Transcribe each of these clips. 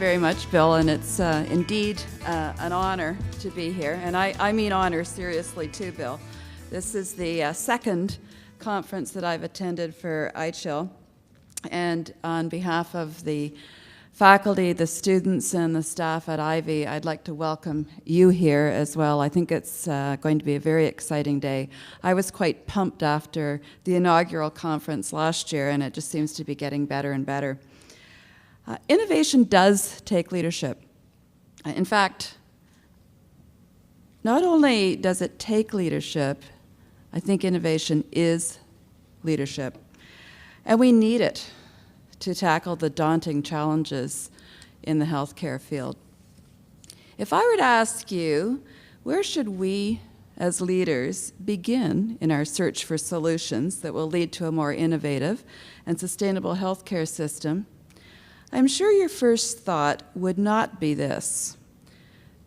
very much, Bill, and it's indeed an honor to be here. And I mean honor seriously too, Bill. This is the second conference that I've attended for ICHIL, and on behalf of the faculty, the students, and the staff at Ivey, I'd like to welcome you here as well. I think it's going to be a very exciting day. I was quite pumped after the inaugural conference last year, and it just seems to be getting better and better. Innovation does take leadership. In fact, not only does it take leadership, I think innovation is leadership. And we need it to tackle the daunting challenges in the healthcare field. If I were to ask you, where should we as leaders begin in our search for solutions that will lead to a more innovative and sustainable healthcare system, I'm sure your first thought would not be this.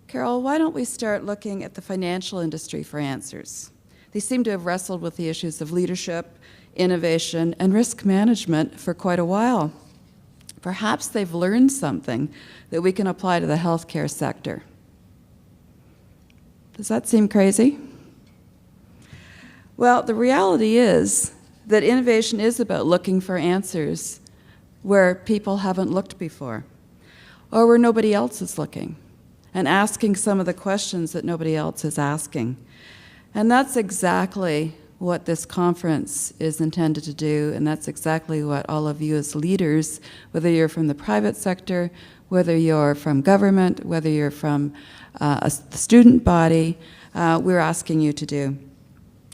Carol, why don't we start looking at the financial industry for answers? They seem to have wrestled with the issues of leadership, innovation, and risk management for quite a while. Perhaps they've learned something that we can apply to the healthcare sector. Does that seem crazy? Well, the reality is that innovation is about looking for answers where people haven't looked before, or where nobody else is looking, and asking some of the questions that nobody else is asking. And that's exactly what this conference is intended to do, and that's exactly what all of you as leaders, whether you're from the private sector, whether you're from government, whether you're from a student body, we're asking you to do.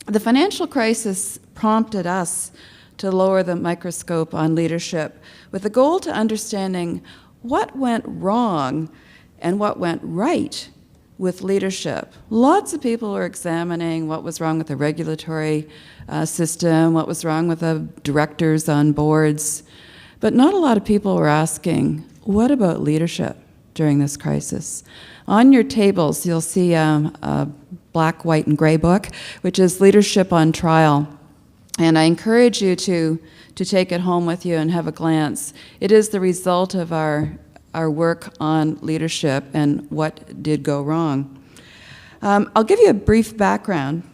The financial crisis prompted us to lower the microscope on leadership with the goal to understanding what went wrong and what went right with leadership. Lots of people were examining what was wrong with the regulatory system, what was wrong with the directors on boards, but not a lot of people were asking, what about leadership during this crisis? On your tables, you'll see a black, white, and gray book, which is Leadership on Trial. And I encourage you to take it home with you and have a glance. It is the result of our work on leadership and what did go wrong. I'll give you a brief background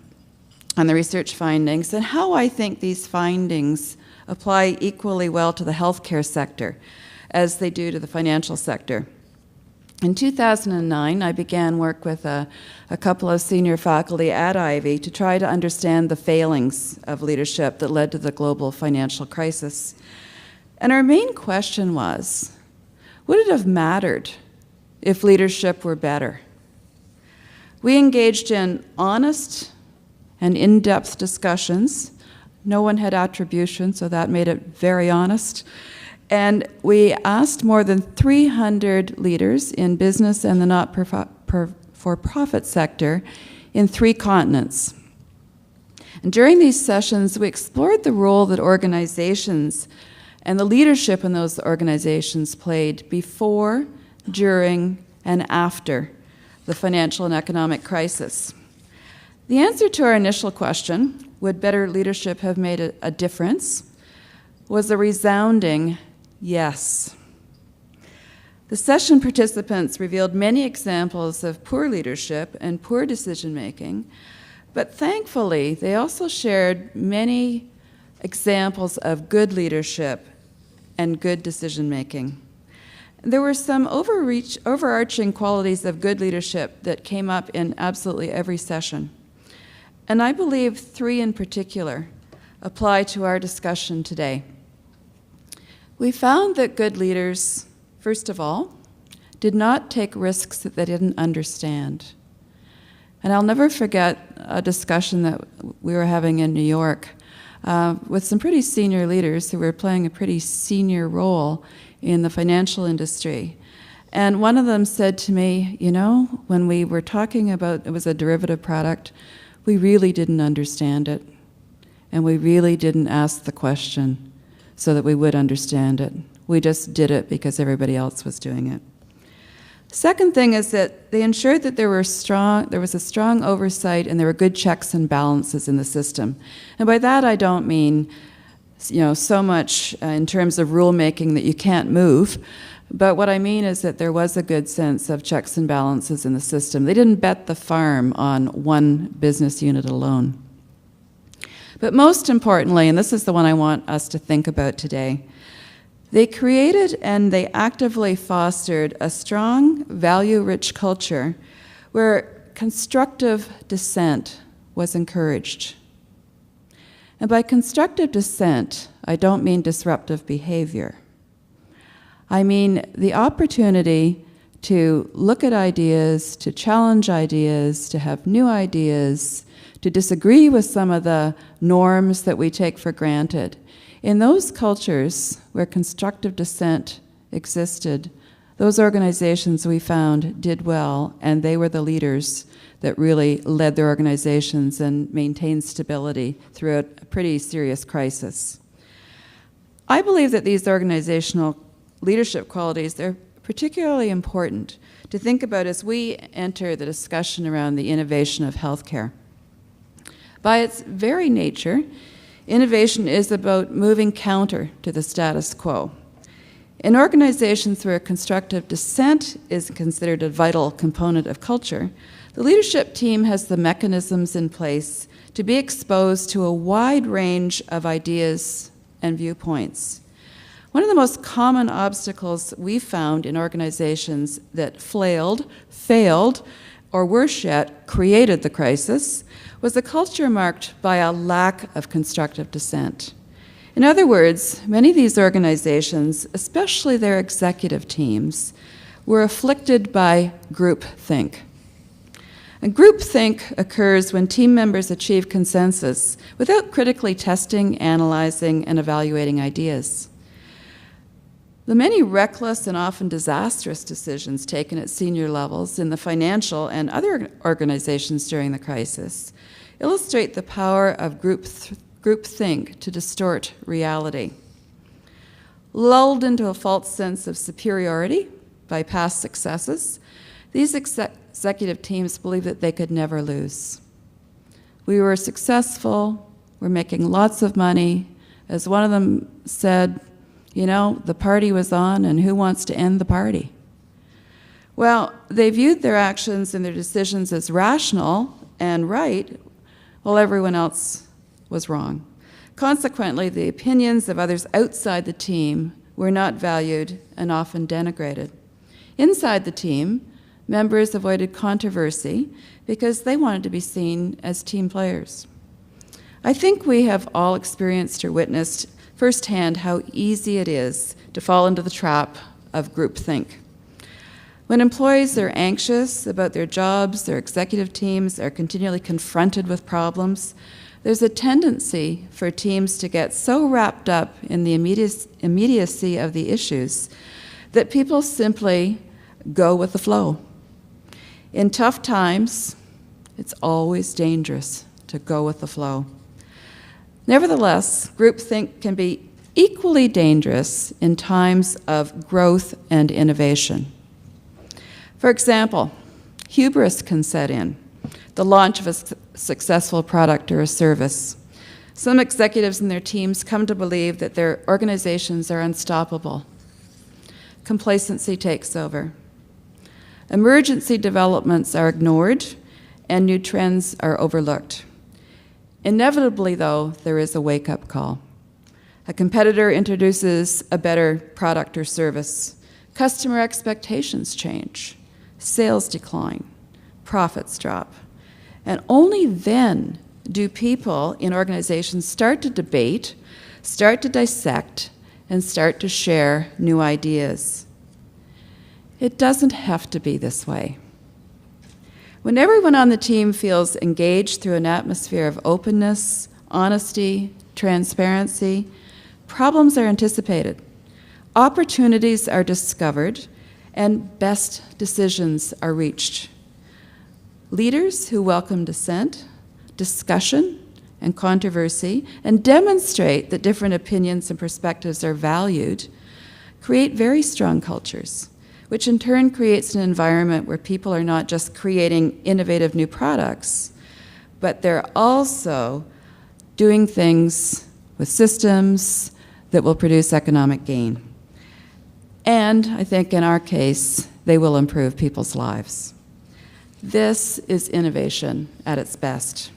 on the research findings and how I think these findings apply equally well to the healthcare sector as they do to the financial sector. In 2009, I began work with a couple of senior faculty at Ivey to try to understand the failings of leadership that led to the global financial crisis. And our main question was, would it have mattered if leadership were better? We engaged in honest and in-depth discussions. No one had attribution, so that made it very honest. And we asked more than 300 leaders in business and the not-for-profit sector in 3 continents. And during these sessions, we explored the role that organizations and the leadership in those organizations played before, during, and after the financial and economic crisis. The answer to our initial question, would better leadership have made a difference, was a resounding yes. The session participants revealed many examples of poor leadership and poor decision-making, but thankfully, they also shared many examples of good leadership and good decision-making. There were some overarching qualities of good leadership that came up in absolutely every session. And I believe 3 in particular apply to our discussion today. We found that good leaders, first of all, did not take risks that they didn't understand. And I'll never forget a discussion that we were having in New York with some pretty senior leaders who were playing a pretty senior role in the financial industry. And one of them said to me, you know, when we were talking about, it was a derivative product, we really didn't understand it. And we really didn't ask the question so that we would understand it. We just did it because everybody else was doing it. Second thing is that they ensured that there was a strong oversight and there were good checks and balances in the system. And by that I don't mean so much in terms of rulemaking that you can't move, But what I mean is that there was a good sense of checks and balances in the system. They didn't bet the farm on one business unit alone. But most importantly, and this is the one I want us to think about today, they created and they actively fostered a strong, value-rich culture where constructive dissent was encouraged. And by constructive dissent, I don't mean disruptive behavior. I mean the opportunity to look at ideas, to challenge ideas, to have new ideas, to disagree with some of the norms that we take for granted. In those cultures where constructive dissent existed, those organizations we found did well, and they were the leaders that really led their organizations and maintained stability through a pretty serious crisis. I believe that these organizational leadership qualities, they're particularly important to think about as we enter the discussion around the innovation of healthcare. By its very nature, innovation is about moving counter to the status quo. In organizations where constructive dissent is considered a vital component of culture, the leadership team has the mechanisms in place to be exposed to a wide range of ideas and viewpoints. One of the most common obstacles we found in organizations that failed, or worse yet, created the crisis, was a culture marked by a lack of constructive dissent. In other words, many of these organizations, especially their executive teams, were afflicted by groupthink. And groupthink occurs when team members achieve consensus without critically testing, analyzing, and evaluating ideas. The many reckless and often disastrous decisions taken at senior levels in the financial and other organizations during the crisis illustrate the power of groupthink to distort reality. Lulled into a false sense of superiority by past successes, these executive teams believed that they could never lose. We were successful, we're making lots of money. As one of them said, you know, the party was on, and who wants to end the party? Well, they viewed their actions and their decisions as rational and right, while everyone else was wrong. Consequently, the opinions of others outside the team were not valued and often denigrated. Inside the team, members avoided controversy because they wanted to be seen as team players. I think we have all experienced or witnessed firsthand how easy it is to fall into the trap of groupthink. When employees are anxious about their jobs, their executive teams are continually confronted with problems, there's a tendency for teams to get so wrapped up in the immediacy of the issues that people simply go with the flow. In tough times, it's always dangerous to go with the flow. Nevertheless, groupthink can be equally dangerous in times of growth and innovation. For example, hubris can set in, the launch of a successful product or a service. Some executives and their teams come to believe that their organizations are unstoppable. Complacency takes over. Emergency developments are ignored, and new trends are overlooked. Inevitably, though, there is a wake-up call. A competitor introduces a better product or service. Customer expectations change. Sales decline. Profits drop. And only then do people in organizations start to debate, start to dissect, and start to share new ideas. It doesn't have to be this way. When everyone on the team feels engaged through an atmosphere of openness, honesty, transparency, problems are anticipated, opportunities are discovered, and best decisions are reached. Leaders who welcome dissent, discussion, and controversy, and demonstrate that different opinions and perspectives are valued, create very strong cultures, which in turn creates an environment where people are not just creating innovative new products, but they're also doing things with systems that will produce economic gain. And I think in our case, they will improve people's lives. This is innovation at its best.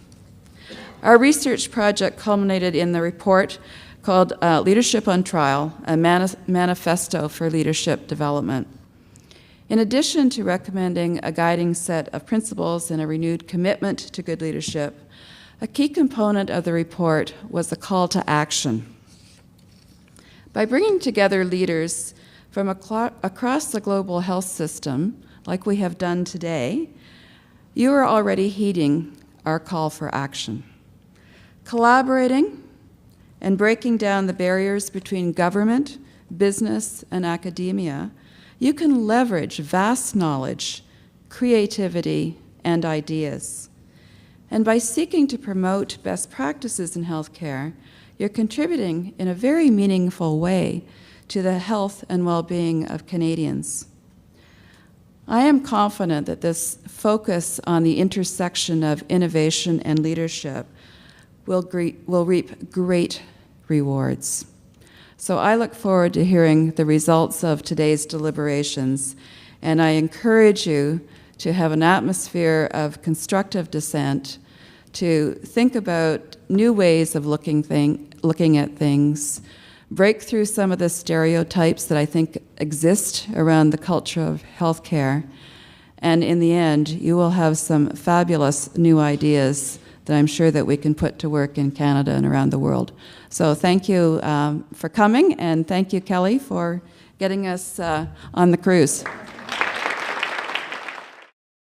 Our research project culminated in the report called Leadership on Trial, a manifesto for leadership development. In addition to recommending a guiding set of principles and a renewed commitment to good leadership, a key component of the report was the call to action. By bringing together leaders from across the global health system, like we have done today, you are already heeding our call for action. Collaborating and breaking down the barriers between government, business, and academia, you can leverage vast knowledge, creativity, and ideas. And by seeking to promote best practices in healthcare, you're contributing in a very meaningful way to the health and well-being of Canadians. I am confident that this focus on the intersection of innovation and leadership will reap great rewards. So I look forward to hearing the results of today's deliberations, and I encourage you to have an atmosphere of constructive dissent, to think about new ways of looking at things, break through some of the stereotypes that I think exist around the culture of healthcare, and in the end, you will have some fabulous new ideas that I'm sure that we can put to work in Canada and around the world. So thank you for coming, and thank you, Kelly, for getting us on the cruise.